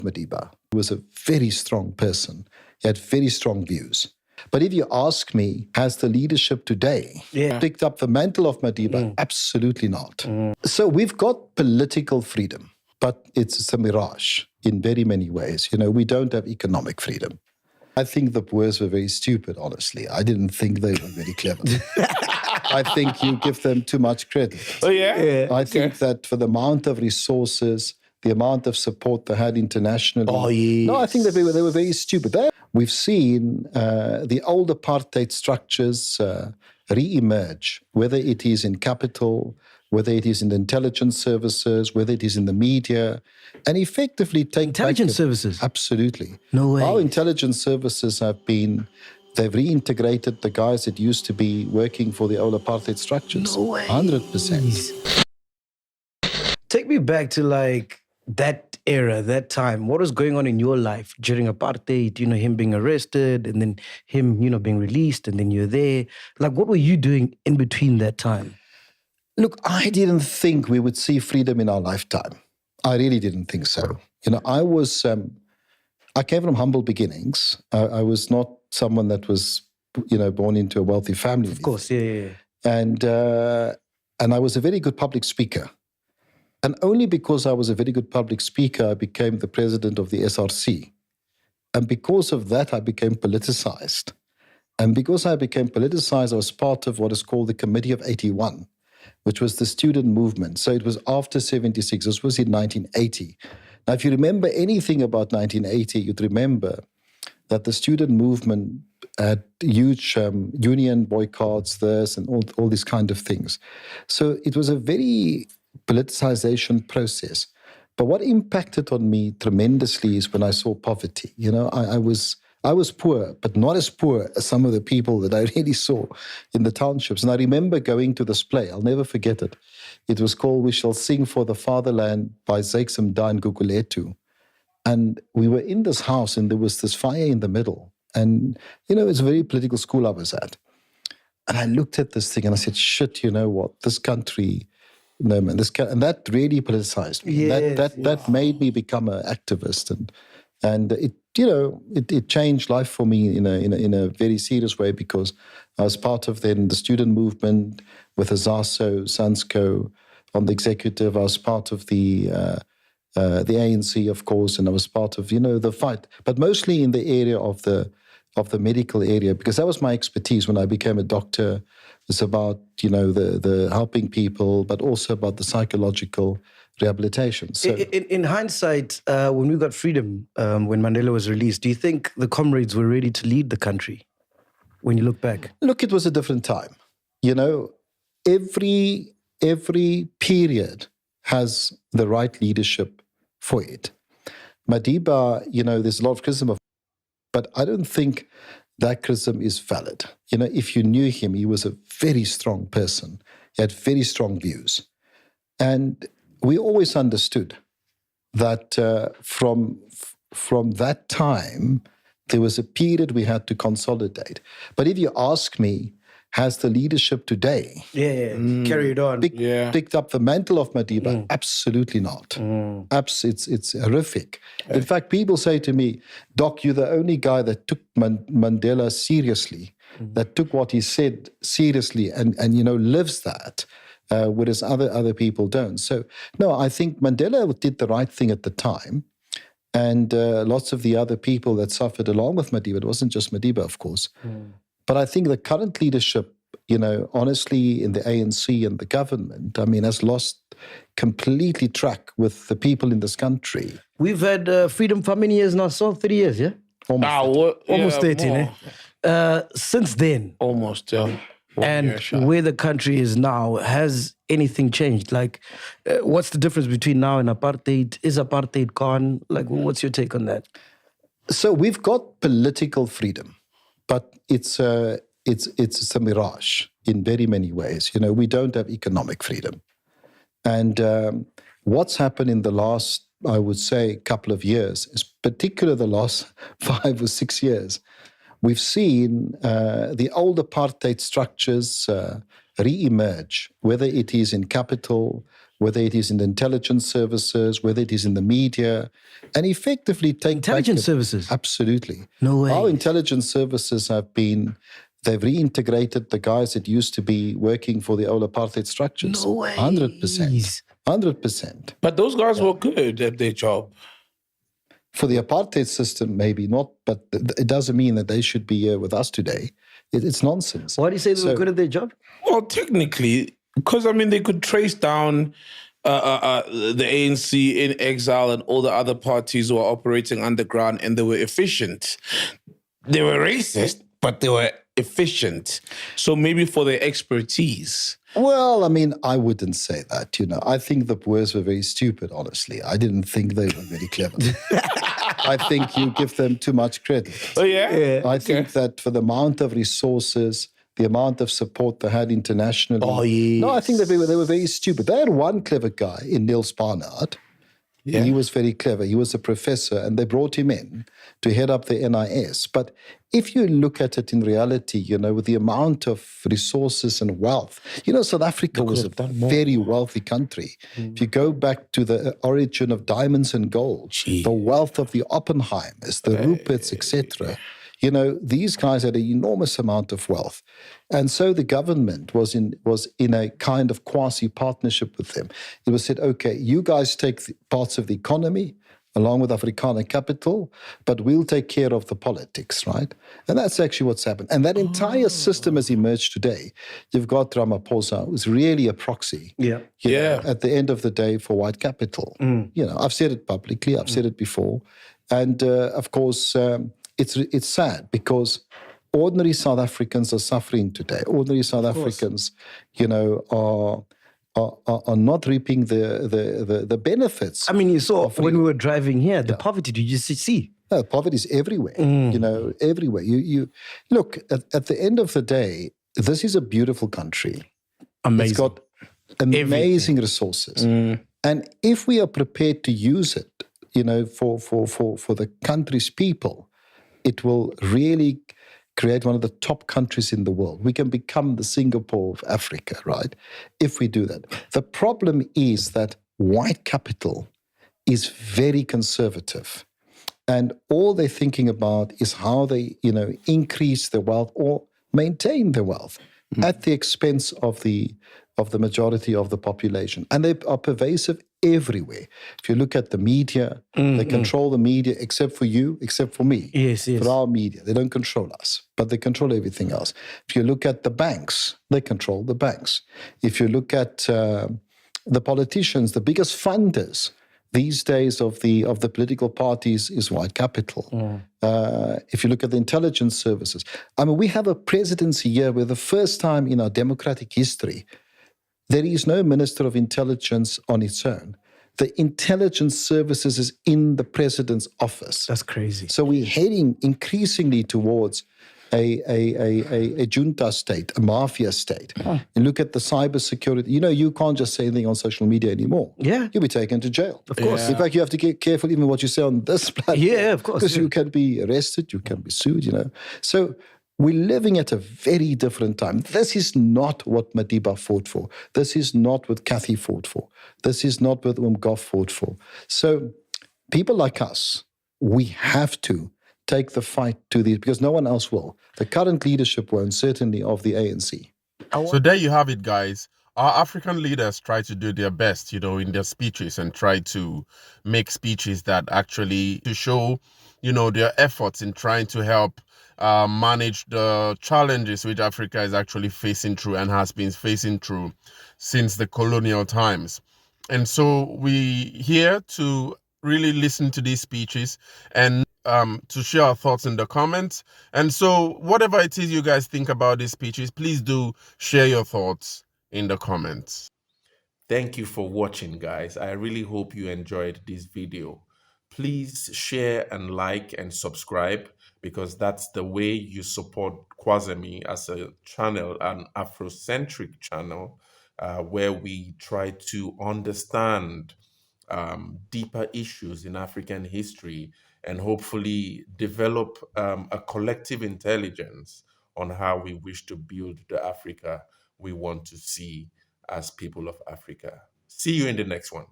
Madiba. He was a very strong person. He had very strong views. But if you ask me, has the leadership today picked up the mantle of Madiba? Absolutely not. So we've got political freedom, but it's a mirage in very many ways. You know, we don't have economic freedom. I think the Boers were very stupid, honestly. I didn't think they were very clever. I think you give them too much credit. Oh, yeah? I think that for the amount of resources, the amount of support they had internationally. Oh, yes. No, I think that they were very stupid. We've seen the old apartheid structures re-emerge, whether it is in capital, whether it is in the intelligence services, whether it is in the media, and effectively take intelligence services. Absolutely. No way. Our intelligence services they've reintegrated the guys that used to be working for the old apartheid structures. No way. 100%. Take me back to like that era, that time. What was going on in your life during apartheid? You know, him being arrested and then him, you know, being released and then you're there. Like, what were you doing in between that time? Look, I didn't think we would see freedom in our lifetime. I really didn't think so. You know, I came from humble beginnings. I was not someone that was, you know, born into a wealthy family. Of course, yeah. And I was a very good public speaker. And only because I was a very good public speaker, I became the president of the SRC. And because of that, I became politicized. And because I became politicized, I was part of what is called the Committee of 81, which was the student movement. So it was after 76. This was in 1980. Now, if you remember anything about 1980, you'd remember that the student movement had huge union boycotts, this and all these kind of things. So it was a very politicization process. But what impacted on me tremendously is when I saw poverty. You know, I was poor, but not as poor as some of the people that I really saw in the townships. And I remember going to this play. I'll never forget it. It was called We Shall Sing for the Fatherland by Zakes Dan Guguletu. And we were in this house and there was this fire in the middle. And, you know, it's a very political school I was at. And I looked at this thing and I said, shit, you know what, this country... No, man, and that really politicized me. Yes, that made me become an activist, and it, you know, it changed life for me in a very serious way, because I was part of then the student movement with Azaso, Sansco on the executive. I was part of the ANC, of course, and I was part of, you know, the fight, but mostly in the area of the medical area, because that was my expertise when I became a doctor. It's about, you know, the helping people, but also about the psychological rehabilitation. So, in hindsight, when we got freedom, when Mandela was released, do you think the comrades were ready to lead the country when you look back? Look, it was a different time. You know, every period has the right leadership for it. Madiba, you know, there's a lot of criticism but I don't think that criticism is valid. You know, if you knew him, he was a very strong person. He had very strong views. And we always understood that from that time, there was a period we had to consolidate. But if you ask me, has the leadership today carried on, picked up the mantle of Madiba? Absolutely not. It's horrific. In fact, people say to me, Doc, you're the only guy that took Mandela seriously, that took what he said seriously and you know, lives that, whereas other people don't. So, no, I think Mandela did the right thing at the time. And lots of the other people that suffered along with Madiba, it wasn't just Madiba, of course. But I think the current leadership, you know, honestly, in the ANC and the government, I mean, has lost completely track with the people in this country. We've had freedom for how many years now? So 30 years, yeah? Almost 30, eh? Since then. Almost, yeah. And where the country is now, has anything changed? Like, what's the difference between now and apartheid? Is apartheid gone? Like, what's your take on that? So we've got political freedom, but it's a mirage in very many ways. You know, we don't have economic freedom. And what's happened in the last, I would say, couple of years, is particularly the last 5 or 6 years, we've seen the old apartheid structures re-emerge, whether it is in capital, whether it is in the intelligence services, whether it is in the media, and effectively take Intelligence services? Absolutely. No way. Our intelligence services they've reintegrated the guys that used to be working for the old apartheid structures. No way. 100%. 100%. But those guys were good at their job. For the apartheid system, maybe not, but it doesn't mean that they should be here with us today. It's nonsense. Why do you say they were good at their job? Well, technically, because, I mean, they could trace down the ANC in exile and all the other parties who are operating underground, and they were efficient. They were racist, but they were efficient. So maybe for their expertise. Well, I mean, I wouldn't say that, I think the Boers were very stupid, honestly. I didn't think they were very clever. I think you give them too much credit. Oh, yeah? I think that for the amount of resources, the amount of support they had internationally. Oh, yes. No, I think they were very stupid. They had one clever guy in Niels Barnard. Yeah. He was very clever. He was a professor, and they brought him in to head up the NIS. But if you look at it in reality, with the amount of resources and wealth, South Africa was a very wealthy country. If you go back to the origin of diamonds and gold, the wealth of the Oppenheimers, the Ruperts, etc., these guys had an enormous amount of wealth. And so the government was in a kind of quasi-partnership with them. It was said, okay, you guys take parts of the economy along with Afrikaner capital, but we'll take care of the politics, right? And that's actually what's happened. And that entire system has emerged today. You've got Ramaphosa, who's really a proxy at the end of the day for white capital. I've said it publicly, I've said it before. And of course, it's sad because ordinary South Africans are suffering today. Ordinary South Africans, are not reaping the benefits. I mean, you saw when we were driving here, the poverty. Did you see? No, poverty is everywhere. Everywhere. You look at the end of the day. This is a beautiful country. Amazing. It's got amazing resources, and if we are prepared to use it, for the country's people, it will really create one of the top countries in the world. We can become the Singapore of Africa, right? If we do that. The problem is that white capital is very conservative. And all they're thinking about is how they, increase their wealth or maintain their wealth at the expense of the majority of the population. And they are pervasive everywhere. If you look at the media, they control the media except for you, except for me. Yes. For our media. They don't control us, but they control everything else. If you look at the banks, they control the banks. If you look at the politicians, the biggest funders these days of the political parties is white capital. If you look at the intelligence services, I mean, we have a presidency here where the first time in our democratic history, there is no Minister of Intelligence on its own. The intelligence services is in the president's office. That's crazy. So we're heading increasingly towards a junta state, a mafia state. And look at the cybersecurity. You can't just say anything on social media anymore. Yeah. You'll be taken to jail. Of course. In fact, you have to get careful even what you say on this platform. Yeah, of course. Because you can be arrested, you can be sued, So we're living at a very different time. This is not what Madiba fought for. This is not what Kathy fought for. This is not what Goff fought for. So people like us, we have to take the fight to these, because no one else will. The current leadership won't, certainly of the ANC. So there you have it, guys. Our African leaders try to do their best, in their speeches and try to make speeches that actually to show, their efforts in trying to help manage the challenges which Africa is actually facing through and has been facing through since the colonial times. And so we here to really listen to these speeches and to share our thoughts in the comments. And so whatever it is you guys think about these speeches, please do share your thoughts in the comments. Thank you for watching, guys. I really hope you enjoyed this video. Please share and like and subscribe, because that's the way you support Kwazemi as a channel, an Afrocentric channel, where we try to understand deeper issues in African history and hopefully develop a collective intelligence on how we wish to build the Africa we want to see as people of Africa. See you in the next one.